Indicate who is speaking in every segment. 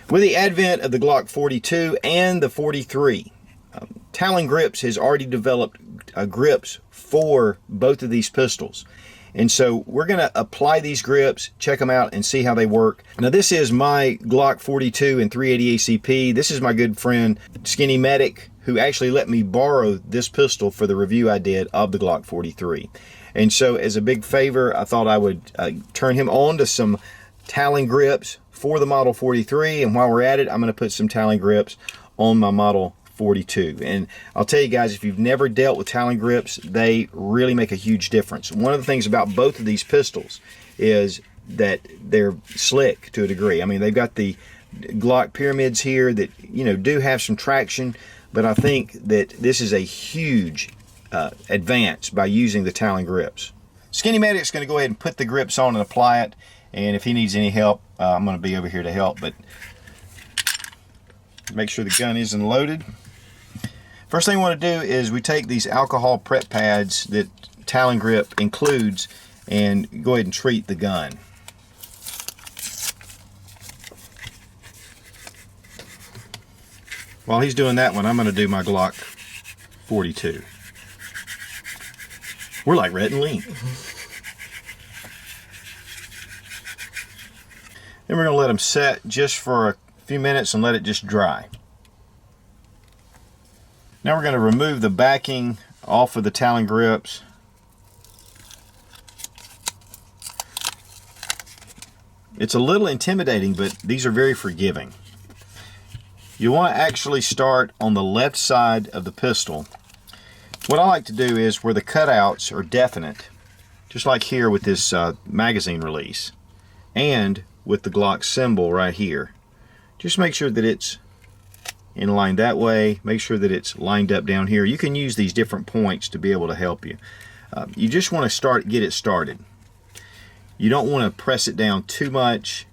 Speaker 1: With the advent of the Glock 42 and the 43, Talon Grips has already developed grips for both of these pistols. And so we're going to apply these grips, check them out, and see how they work. Now this is my Glock 42 and 380 ACP. This is my good friend Skinny Medic, who actually let me borrow this pistol for the review I did of the Glock 43. And so as a big favor, I thought I would turn him on to some Talon grips for the Model 43, and while we're at it, I'm going to put some Talon grips on my Model 42. And I'll tell you guys, if you've never dealt with Talon grips, they really make a huge difference. One of the things about both of these pistols is that they're slick to a degree. I mean, they've got the Glock pyramids here that, you know, do have some traction, but I think that this is a huge advance by using the Talon grips. Skinny Medic's going to go ahead and put the grips on and apply it, and if he needs any help, I'm going to be over here to help, but make sure the gun isn't loaded. First thing we want to do is we take these alcohol prep pads that Talon Grip includes and go ahead and treat the gun. While he's doing that one, I'm going to do my Glock 42. We're like Rhett and Link. Then we're going to let them set just for a few minutes and let it just dry. Now we're going to remove the backing off of the Talon grips. It's a little intimidating, but these are very forgiving. You want to actually start on the left side of the pistol. What I like to do is where the cutouts are definite, just like here with this magazine release, and with the Glock symbol right here. Just make sure that it's in line that way. Make sure that it's lined up down here. You can use these different points to be able to help you. You just want to get it started. You don't want to press it down too much.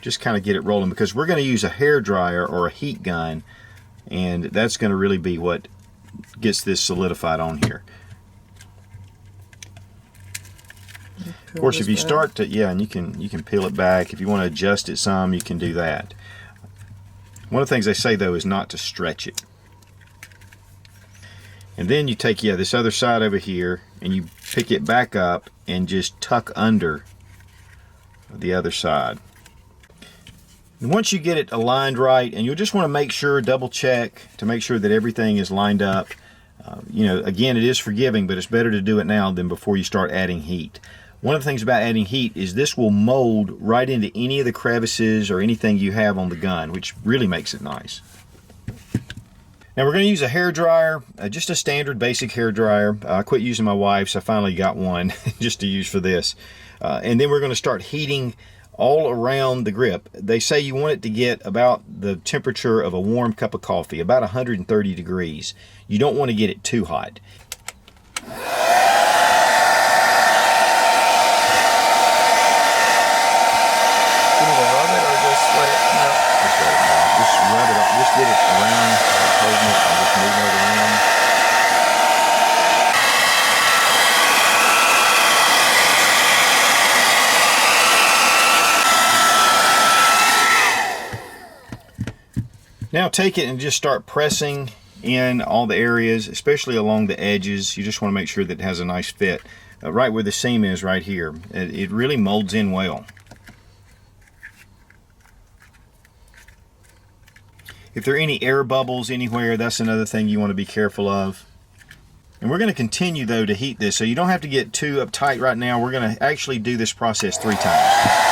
Speaker 1: Just kind of get it rolling, because we're going to use a hair dryer or a heat gun, and that's going to really be what gets this solidified on here. Of course, if you start to, yeah, and you can peel it back. If you want to adjust it some, you can do that. One of the things they say, though, is not to stretch it. And then you take, yeah, this other side over here, and you pick it back up and just tuck under the other side. And once you get it aligned right, and you'll just want to make sure, double check to make sure that everything is lined up. You know, again, it is forgiving, but it's better to do it now than before you start adding heat. One of the things about adding heat is this will mold right into any of the crevices or anything you have on the gun, which really makes it nice. Now we're going to use a hair dryer, just a standard basic hair dryer. I quit using my wife's. I finally got one just to use for this. And then we're going to start heating all around the grip. They say you want it to get about the temperature of a warm cup of coffee, about 130 degrees. You don't want to get it too hot. Just rub it up, just get it around, holding it, and just moving it around. Now take it and just start pressing in all the areas, especially along the edges. You just want to make sure that it has a nice fit. Right where the seam is right here. It really molds in well. If there are any air bubbles anywhere, that's another thing you want to be careful of. And we're going to continue, though, to heat this, so you don't have to get too uptight right now. We're going to actually do this process 3 times.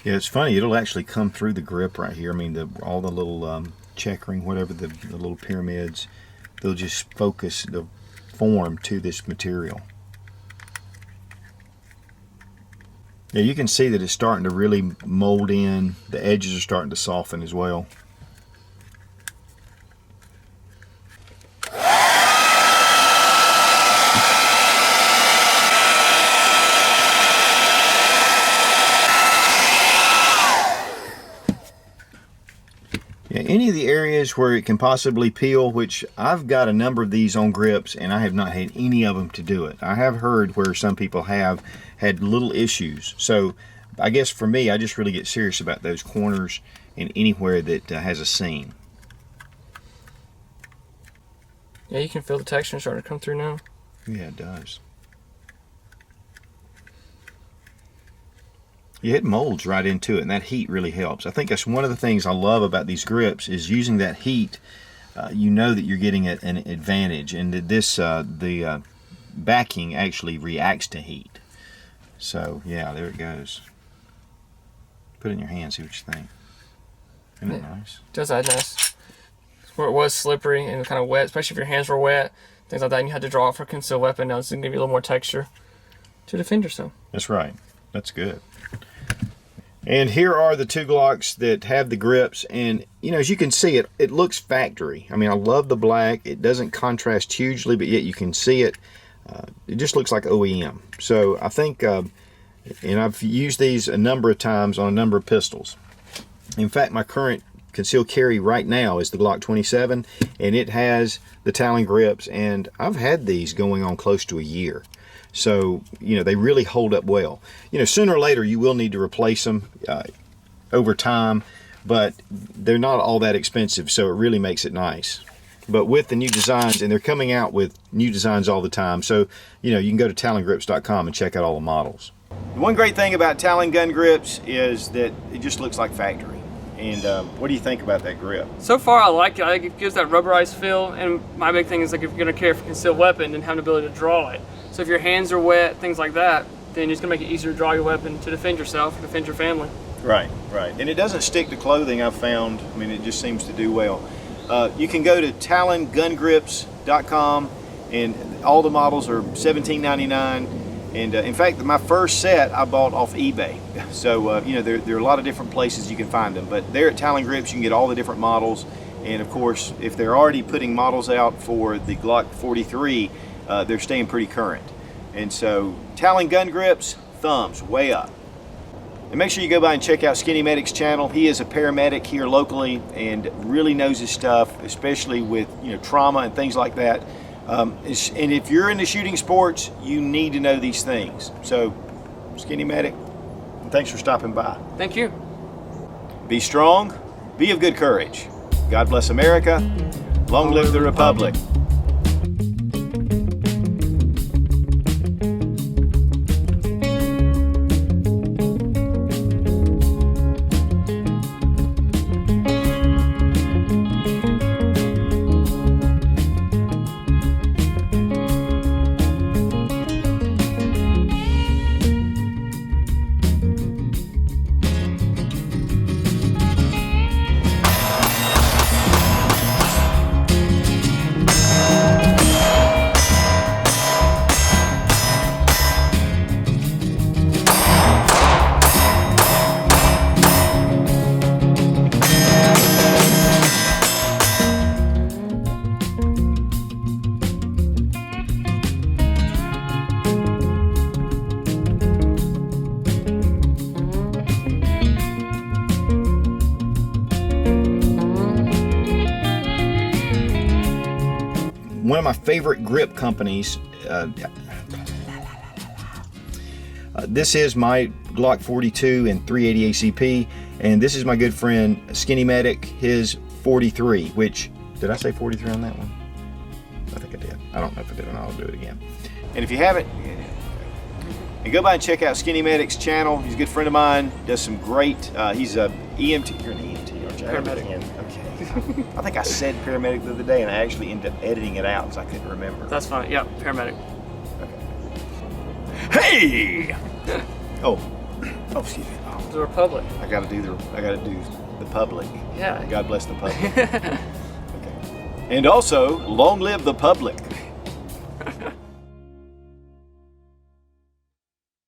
Speaker 1: Yeah, it's funny, it'll actually come through the grip right here. I mean, all the little checkering, whatever, the little pyramids, they'll just focus the form to this material. Yeah, you can see that it's starting to really mold in. The edges are starting to soften as well. Yeah, any of the areas where it can possibly peel, which I've got a number of these on grips and I have not had any of them to do it. I have heard where some people have had little issues. So I guess for me, I just really get serious about those corners and anywhere that has a seam.
Speaker 2: Yeah, you can feel the texture starting to come through now.
Speaker 1: Yeah, it does. Yeah, it molds right into it, and that heat really helps. I think that's one of the things I love about these grips is using that heat. You know that you're getting an advantage, and that this the backing actually reacts to heat. So yeah, there it goes. Put it in your hand, see what you think. Isn't it nice?
Speaker 2: Does that nice? Where it was slippery and kind of wet, especially if your hands were wet, things like that, and you had to draw it for a concealed weapon. Now it's going to give you a little more texture to defend yourself.
Speaker 1: That's right. That's good. And here are the two Glocks that have the grips, and you know, as you can see, it looks factory. I mean, I love the black. It doesn't contrast hugely, but yet you can see it. It just looks like OEM. So I think, and I've used these a number of times on a number of pistols. In fact, my current concealed carry right now is the Glock 27, and it has the Talon grips, and I've had these going on close to a year. So, you know, they really hold up well. You know, sooner or later you will need to replace them over time, but they're not all that expensive, so it really makes it nice. But with the new designs, and they're coming out with new designs all the time, so, you know, you can go to talongrips.com and check out all the models. The one great thing about Talon Gun Grips is that it just looks like factory. And what do you think about that grip?
Speaker 2: So far, I like it. I think it gives that rubberized feel, and my big thing is, like, if you're going to carry a concealed weapon, then having the ability to draw it. So if your hands are wet, things like that, then it's going to make it easier to draw your weapon to defend yourself, to defend your family.
Speaker 1: Right, right. And it doesn't stick to clothing, I've found. I mean, it just seems to do well. You can go to talongungrips.com, and all the models are $17.99. And in fact, my first set I bought off eBay. So, you know, there are a lot of different places you can find them. But there at Talon Grips, you can get all the different models. And of course, if they're already putting models out for the Glock 43, they're staying pretty current. And so Talon Gun Grips, thumbs way up. And make sure you go by and check out Skinny Medic's channel. He is a paramedic here locally and really knows his stuff, especially with, you know, trauma and things like that. And if you're into shooting sports, you need to know these things. So Skinny Medic, thanks for stopping by.
Speaker 2: Thank you.
Speaker 1: Be strong, be of good courage. God bless America. Long live the Republic. One of my favorite grip companies, this is my Glock 42 and 380 ACP, and this is my good friend Skinny Medic, his 43, which, did I say 43 on that one? I think I did. I don't know if I did or not. I'll do it again. And if you haven't, and go by and check out Skinny Medic's channel. He's a good friend of mine, does some great, he's a EMT, you're an EMT, aren't you?
Speaker 2: Paramedic.
Speaker 1: Okay. I think I said paramedic the other day, and I actually ended up editing it out because I couldn't remember.
Speaker 2: That's fine. Yeah, paramedic.
Speaker 1: Okay. Hey! Oh, excuse me. Oh,
Speaker 2: The Republic.
Speaker 1: I gotta do the public.
Speaker 2: Yeah.
Speaker 1: God bless the public. Okay. And also, long live the public.